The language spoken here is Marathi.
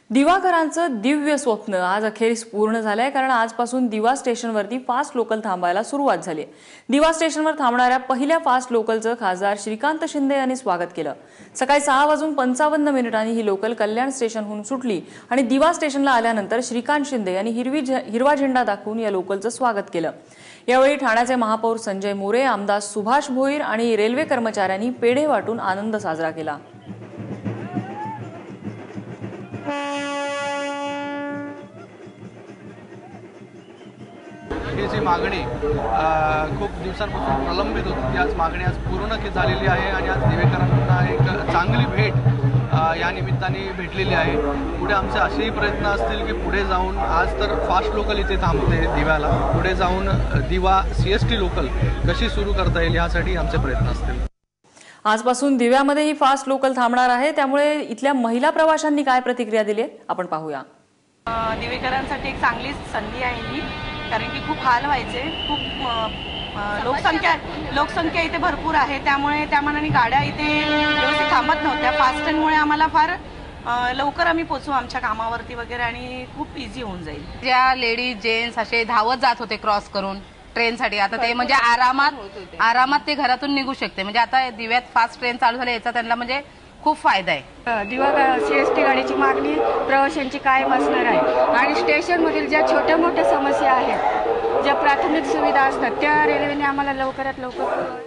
दिवाकरांचं दिव्य स्वप्न आज अखेरीस पूर्ण झालंय, कारण आजपासून दिवा स्टेशनवरती फास्ट लोकल थांबायला सुरुवात झाली। दिवा स्टेशनवर थांबणाऱ्या पहिल्या फास्ट लोकलचं खासदार श्रीकांत शिंदे यांनी स्वागत केलं। सकाळी 6:55 ही लोकल कल्याण स्टेशनहून सुटली आणि दिवा स्टेशनला आल्यानंतर श्रीकांत शिंदे यांनी हिरवा झेंडा दाखवून या लोकलचं स्वागत केलं। यावेळी ठाण्याचे महापौर संजय मोरे, आमदार सुभाष भोईर आणि रेल्वे कर्मचाऱ्यांनी पेढे वाटून आनंद साजरा केला। ही जी मागणी खूप दिवसांपासून प्रलंबित होती, ती आज मागणी आज पूर्ण झालेली आहे आणि आज दिवेकरांना एक चांगली भेट या निमित्ताने भेटलेली आहे। पुढे आमचे असेही प्रयत्न असतील की पुढे जाऊन, आज तर फास्ट लोकल इथे थांबते दिव्याला, पुढे जाऊन दिवा CST लोकल कशी सुरू करता येईल यासाठी आमचे प्रयत्न असतील। आजपासून दिव्यामध्ये ही फास्ट लोकल थांबणार आहे, त्यामुळे इथल्या महिला प्रवाशांनी काय प्रतिक्रिया दिली आपण पाहूया। दिवेकरांसाठी एक चांगली संधी आहे ही, कारण की खूप हाल व्हायचे, खूप लोकसंख्या इथे भरपूर आहे, त्यामुळे त्या मानाने गाड्या इथे व्यवस्थित थांबत नव्हत्या। फास्ट ट्रेनमुळे आम्हाला फार लवकर आम्ही पोहोचू आमच्या कामावरती वगैरे आणि खूप इझी होऊन जाईल। ज्या लेडीज जेंट्स असे धावत जात होते क्रॉस करून ट्रेनसाठी, आता ते म्हणजे आरामात ते घरातून निघू शकते। म्हणजे आता दिव्यात फास्ट ट्रेन चालू झाली, याचा त्यांना म्हणजे खूप फायदा आहे। दिवा CST गाडीची मागणी प्रवाशांची कायम असणार आहे आणि स्टेशनमधील ज्या छोट्या मोठ्या समस्या आहेत, ज्या प्राथमिक सुविधा असतात, त्या रेल्वेने आम्हाला लवकरात लवकर